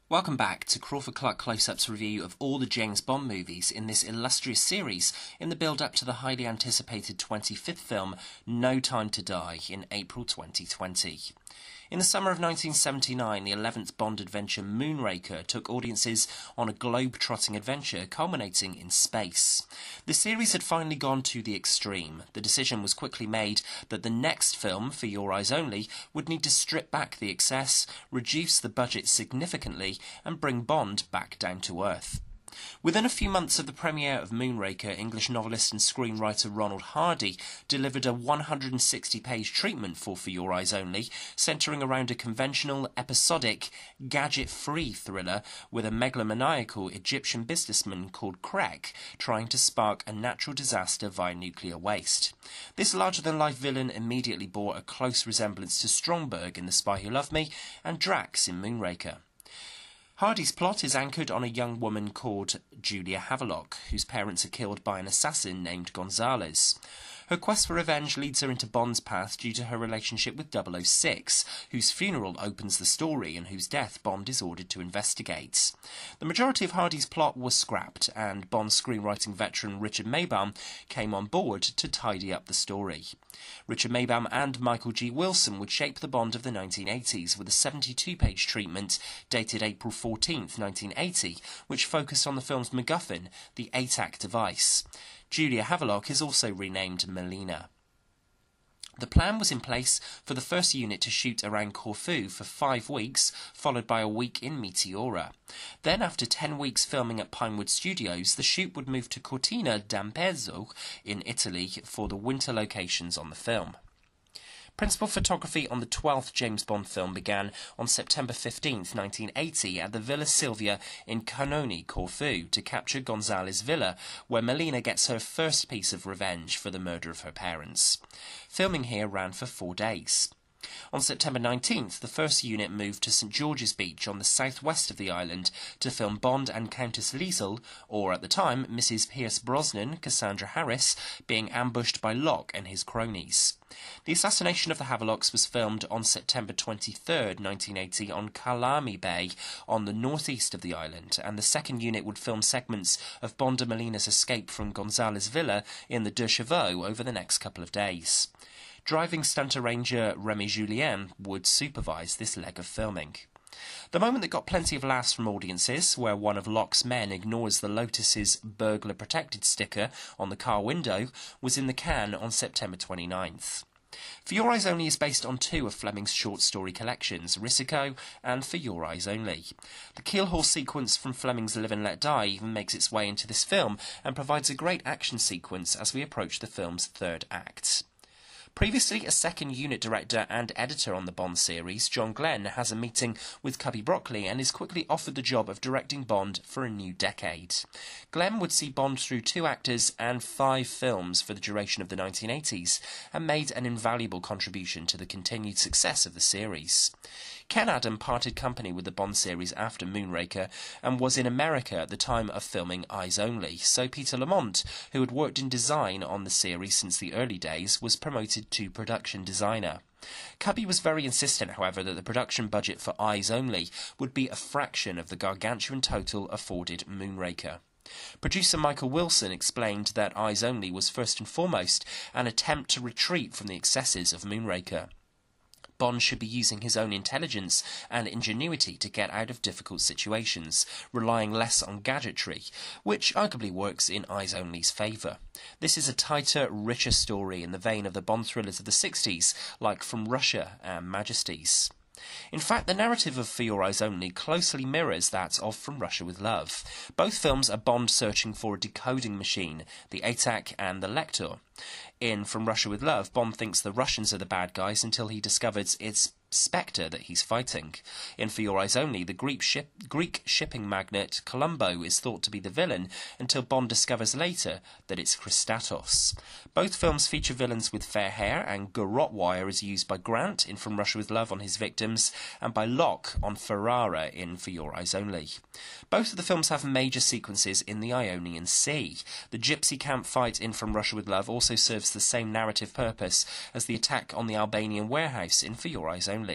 Welcome back to Crawford-Clark Close-Up's review of all the James Bond movies in this illustrious series in the build-up to the highly anticipated 25th film, No Time to Die, in April 2020. In the summer of 1979, the 11th Bond adventure Moonraker took audiences on a globe-trotting adventure culminating in space. The series had finally gone to the extreme. The decision was quickly made that the next film, For Your Eyes Only, would need to strip back the excess, reduce the budget significantly, and bring Bond back down to earth. Within a few months of the premiere of Moonraker, English novelist and screenwriter Ronald Hardy delivered a 160-page treatment for Your Eyes Only, centering around a conventional, episodic, gadget-free thriller with a megalomaniacal Egyptian businessman called Craig trying to spark a natural disaster via nuclear waste. This larger-than-life villain immediately bore a close resemblance to Stromberg in The Spy Who Loved Me and Drax in Moonraker. Hardy's plot is anchored on a young woman called Julia Havelock, whose parents are killed by an assassin named Gonzalez. Her quest for revenge leads her into Bond's path due to her relationship with 006, whose funeral opens the story and whose death Bond is ordered to investigate. The majority of Hardy's plot was scrapped, and Bond's screenwriting veteran Richard Maybaum came on board to tidy up the story. Richard Maybaum and Michael G. Wilson would shape the Bond of the 1980s with a 72-page treatment dated April 14, 1980, which focused on the film's MacGuffin, the ATAC device. Julia Havelock is also renamed Melina. The plan was in place for the first unit to shoot around Corfu for 5 weeks, followed by a week in Meteora. Then, after 10 weeks filming at Pinewood Studios, the shoot would move to Cortina d'Ampezzo in Italy for the winter locations on the film. Principal photography on the 12th James Bond film began on September 15, 1980 at the Villa Silvia in Canoni, Corfu, to capture Gonzalez Villa, where Melina gets her first piece of revenge for the murder of her parents. Filming here ran for 4 days. On September 19th, the first unit moved to St George's Beach on the southwest of the island to film Bond and Countess Liesl, or at the time, Mrs. Pierce Brosnan, Cassandra Harris, being ambushed by Locke and his cronies. The assassination of the Havelocks was filmed on September 23rd, 1980 on Kalami Bay on the northeast of the island, and the second unit would film segments of Bond and Melina's escape from Gonzalez Villa in the Deux Chevaux over the next couple of days. Driving stunt arranger Remy Julien would supervise this leg of filming. The moment that got plenty of laughs from audiences, where one of Locke's men ignores the Lotus's burglar protected sticker on the car window, was in the can on September 29th. For Your Eyes Only is based on 2 of Fleming's short story collections, Risico and For Your Eyes Only. The Keelhaul sequence from Fleming's Live and Let Die even makes its way into this film and provides a great action sequence as we approach the film's third act. Previously a second unit director and editor on the Bond series, John Glenn has a meeting with Cubby Broccoli and is quickly offered the job of directing Bond for a new decade. Glenn would see Bond through 2 actors and 5 films for the duration of the 1980s and made an invaluable contribution to the continued success of the series. Ken Adam parted company with the Bond series after Moonraker and was in America at the time of filming Eyes Only, so Peter Lamont, who had worked in design on the series since the early days, was promoted to production designer. Cubby was very insistent, however, that the production budget for Eyes Only would be a fraction of the gargantuan total afforded Moonraker. Producer Michael Wilson explained that Eyes Only was first and foremost an attempt to retreat from the excesses of Moonraker. Bond should be using his own intelligence and ingenuity to get out of difficult situations, relying less on gadgetry, which arguably works in Eyes Only's favour. This is a tighter, richer story in the vein of the Bond thrillers of the 60s, like From Russia and Majesties. In fact, the narrative of For Your Eyes Only closely mirrors that of From Russia with Love. Both films are Bond searching for a decoding machine, the ATAC and the Lector. In From Russia with Love, Bond thinks the Russians are the bad guys until he discovers it's Spectre that he's fighting. In For Your Eyes Only, the Greek shipping magnate Colombo is thought to be the villain until Bond discovers later that it's Christatos. Both films feature villains with fair hair, and garrote wire is used by Grant in From Russia with Love on his victims and by Locke on Ferrara in For Your Eyes Only. Both of the films have major sequences in the Ionian Sea. The gypsy camp fight in From Russia with Love also serves the same narrative purpose as the attack on the Albanian warehouse in For Your Eyes Only.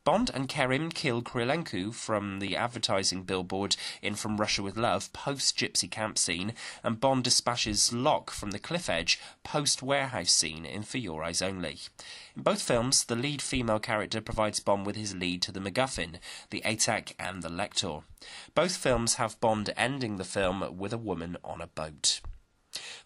Bond and Kerim kill Krylenko from the advertising billboard in From Russia with Love post-gypsy camp scene, and Bond dispatches Locke from the cliff edge post-warehouse scene in For Your Eyes Only. In both films, the lead female character provides Bond with his lead to the MacGuffin, the ATAC and the Lector. Both films have Bond ending the film with a woman on a boat.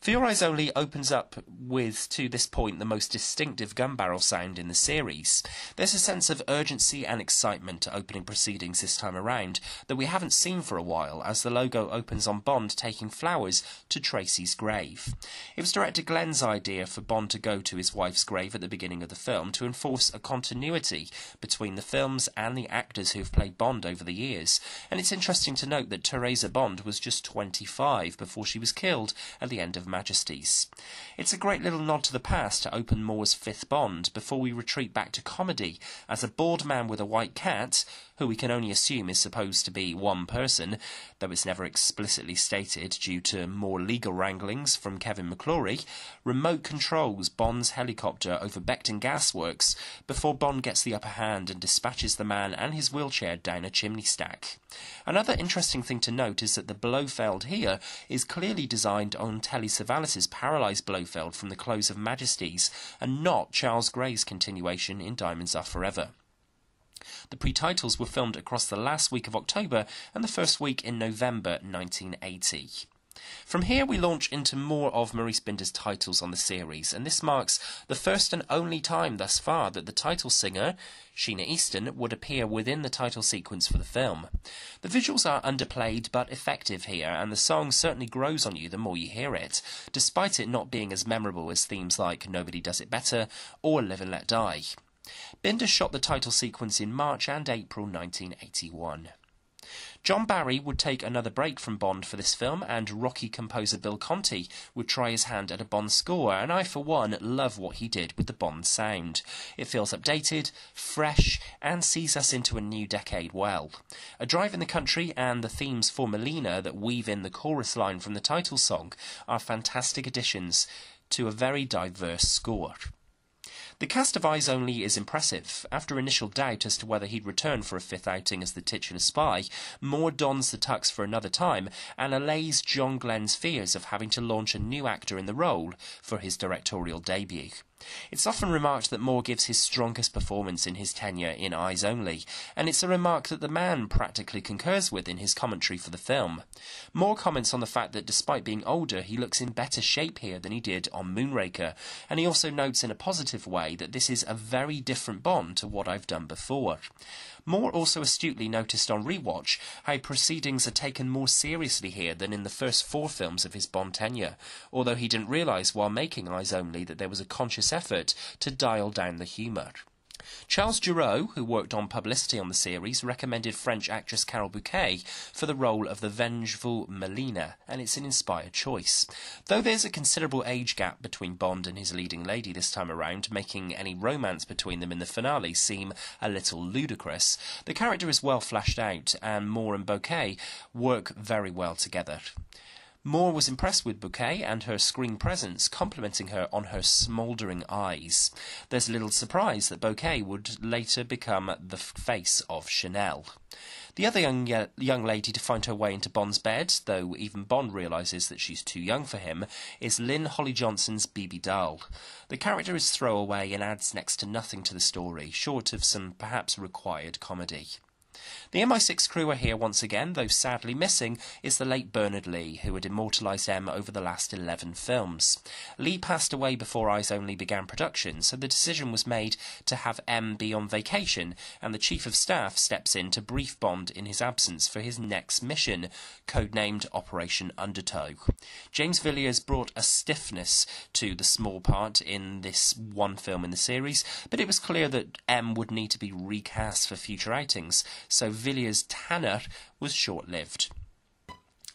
For Your Eyes Only opens up with, to this point, the most distinctive gun barrel sound in the series. There's a sense of urgency and excitement to opening proceedings this time around that we haven't seen for a while, as the logo opens on Bond taking flowers to Tracy's grave. It was director Glenn's idea for Bond to go to his wife's grave at the beginning of the film to enforce a continuity between the films and the actors who've played Bond over the years, and it's interesting to note that Teresa Bond was just 25 before she was killed at the end of Majesties. It's a great little nod to the past to open Moore's fifth Bond before we retreat back to comedy as a bald man with a white cat, who we can only assume is supposed to be one person, though it's never explicitly stated due to more legal wranglings from Kevin McClory, remote controls Bond's helicopter over Beckton Gas Works before Bond gets the upper hand and dispatches the man and his wheelchair down a chimney stack. Another interesting thing to note is that the Blofeld here is clearly designed on Telly Savalas' paralysed Blofeld from the close of Majesties, and not Charles Gray's continuation in Diamonds Are Forever. The pre-titles were filmed across the last week of October and the first week in November 1980. From here we launch into more of Maurice Binder's titles on the series, and this marks the first and only time thus far that the title singer, Sheena Easton, would appear within the title sequence for the film. The visuals are underplayed but effective here, and the song certainly grows on you the more you hear it, despite it not being as memorable as themes like Nobody Does It Better or Live and Let Die. Binder shot the title sequence in March and April 1981. John Barry would take another break from Bond for this film, and Rocky composer Bill Conti would try his hand at a Bond score, and I, for one, love what he did with the Bond sound. It feels updated, fresh, and sees us into a new decade well. A Drive in the Country and the themes for Melina that weave in the chorus line from the title song are fantastic additions to a very diverse score. The cast of Eyes Only is impressive. After initial doubt as to whether he'd return for a fifth outing as the titular spy, Moore dons the tux for another time and allays John Glenn's fears of having to launch a new actor in the role for his directorial debut. It's often remarked that Moore gives his strongest performance in his tenure in Eyes Only, and it's a remark that the man practically concurs with in his commentary for the film. Moore comments on the fact that despite being older, he looks in better shape here than he did on Moonraker, and he also notes in a positive way that this is a very different Bond to what I've done before. Moore also astutely noticed on rewatch how proceedings are taken more seriously here than in the first 4 films of his Bond tenure, although he didn't realise while making Eyes Only that there was a conscious effort to dial down the humour. Charles Giroux, who worked on publicity on the series, recommended French actress Carole Bouquet for the role of the vengeful Melina, and it's an inspired choice. Though there's a considerable age gap between Bond and his leading lady this time around, making any romance between them in the finale seem a little ludicrous, the character is well fleshed out, and Moore and Bouquet work very well together. Moore was impressed with Bouquet and her screen presence, complimenting her on her smouldering eyes. There's little surprise that Bouquet would later become the face of Chanel. The other young lady to find her way into Bond's bed, though even Bond realises that she's too young for him, is Lynn Holly-Johnson's Bibi Dahl. The character is throwaway and adds next to nothing to the story, short of some perhaps required comedy. The MI6 crew are here once again, though sadly missing is the late Bernard Lee, who had immortalised M over the last 11 films. Lee passed away before Eyes Only began production, so the decision was made to have M be on vacation, and the Chief of Staff steps in to brief Bond in his absence for his next mission, codenamed Operation Undertow. James Villiers brought a stiffness to the small part in this one film in the series, but it was clear that M would need to be recast for future outings, so Villiers' Tanner was short-lived.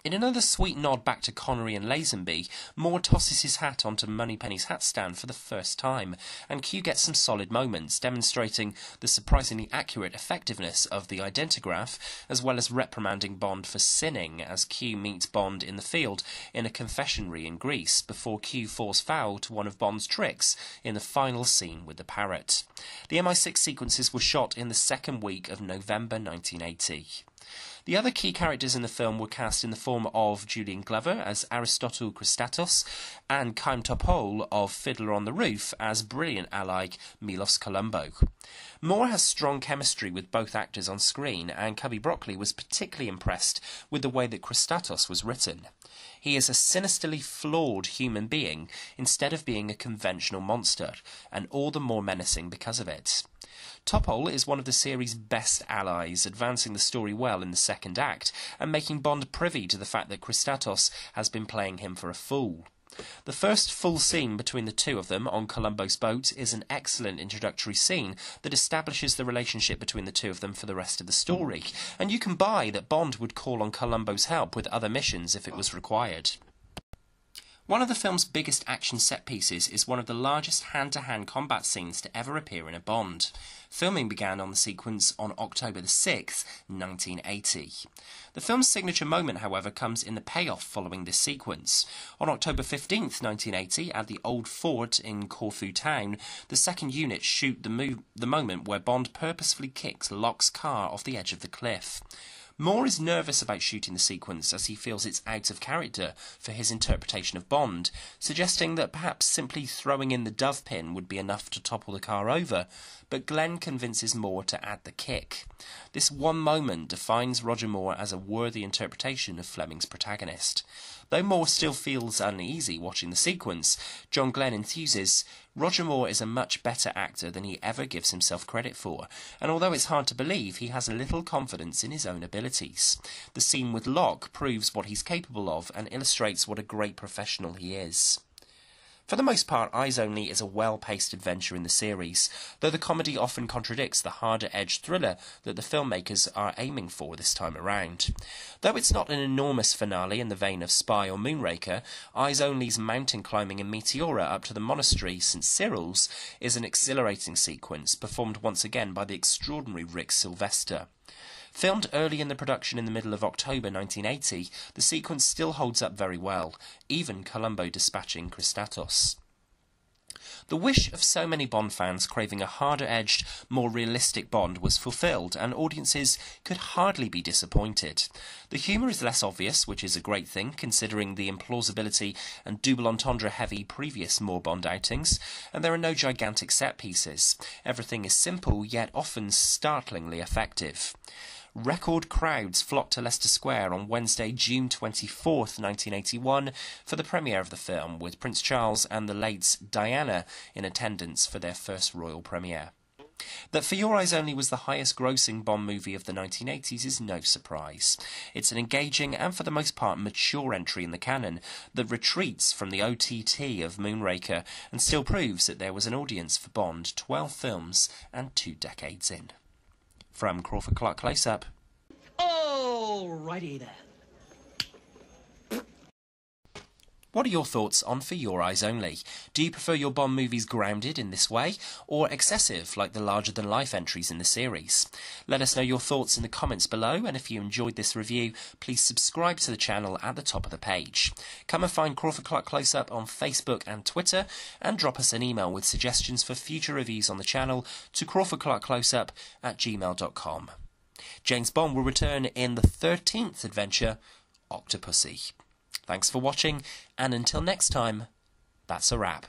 In another sweet nod back to Connery and Lazenby, Moore tosses his hat onto Moneypenny's hat stand for the first time, and Q gets some solid moments, demonstrating the surprisingly accurate effectiveness of the identigraph, as well as reprimanding Bond for sinning as Q meets Bond in the field in a confessionary in Greece, before Q falls foul to one of Bond's tricks in the final scene with the parrot. The MI6 sequences were shot in the second week of November 1980. The other key characters in the film were cast in the form of Julian Glover as Aristotle Christatos and Chaim Topol of Fiddler on the Roof as brilliant ally Milos Colombo. Moore has strong chemistry with both actors on screen, and Cubby Broccoli was particularly impressed with the way that Christatos was written. He is a sinisterly flawed human being instead of being a conventional monster, and all the more menacing because of it. Topol is one of the series' best allies, advancing the story well in the second act, and making Bond privy to the fact that Christatos has been playing him for a fool. The first full scene between the two of them on Columbo's boat is an excellent introductory scene that establishes the relationship between the two of them for the rest of the story, and you can buy that Bond would call on Columbo's help with other missions if it was required. One of the film's biggest action set pieces is one of the largest hand-to-hand combat scenes to ever appear in a Bond. Filming began on the sequence on October 6, 1980. The film's signature moment, however, comes in the payoff following this sequence. On October 15, 1980, at the Old Fort in Corfu town, the second unit shoot the moment where Bond purposefully kicks Locke's car off the edge of the cliff. Moore is nervous about shooting the sequence as he feels it's out of character for his interpretation of Bond, suggesting that perhaps simply throwing in the dove pin would be enough to topple the car over, but Glenn convinces Moore to add the kick. This one moment defines Roger Moore as a worthy interpretation of Fleming's protagonist. Though Moore still feels uneasy watching the sequence, John Glenn enthuses, Roger Moore is a much better actor than he ever gives himself credit for, and although it's hard to believe, he has little confidence in his own abilities. The scene with Locke proves what he's capable of and illustrates what a great professional he is. For the most part, Eyes Only is a well-paced adventure in the series, though the comedy often contradicts the harder-edged thriller that the filmmakers are aiming for this time around. Though it's not an enormous finale in the vein of Spy or Moonraker, Eyes Only's mountain climbing in Meteora up to the monastery St. Cyril's is an exhilarating sequence, performed once again by the extraordinary Rick Sylvester. Filmed early in the production in the middle of October 1980, the sequence still holds up very well, even Columbo dispatching Christatos. The wish of so many Bond fans craving a harder-edged, more realistic Bond was fulfilled, and audiences could hardly be disappointed. The humour is less obvious, which is a great thing, considering the implausibility and double entendre-heavy previous Moore Bond outings, and there are no gigantic set-pieces. Everything is simple, yet often startlingly effective. Record crowds flocked to Leicester Square on Wednesday, June 24th, 1981, for the premiere of the film, with Prince Charles and the late Diana in attendance for their first royal premiere. That For Your Eyes Only was the highest-grossing Bond movie of the 1980s is no surprise. It's an engaging and, for the most part, mature entry in the canon that retreats from the OTT of Moonraker and still proves that there was an audience for Bond 12 films and 2 decades in. From Crawford-Clark Close-Up. Alrighty then. What are your thoughts on For Your Eyes Only? Do you prefer your Bond movies grounded in this way, or excessive like the larger-than-life entries in the series? Let us know your thoughts in the comments below, and if you enjoyed this review, please subscribe to the channel at the top of the page. Come and find Crawford-Clark Close-Up on Facebook and Twitter, and drop us an email with suggestions for future reviews on the channel to crawfordclarkcloseup@gmail.com. James Bond will return in the 13th adventure, Octopussy. Thanks for watching, and until next time, that's a wrap.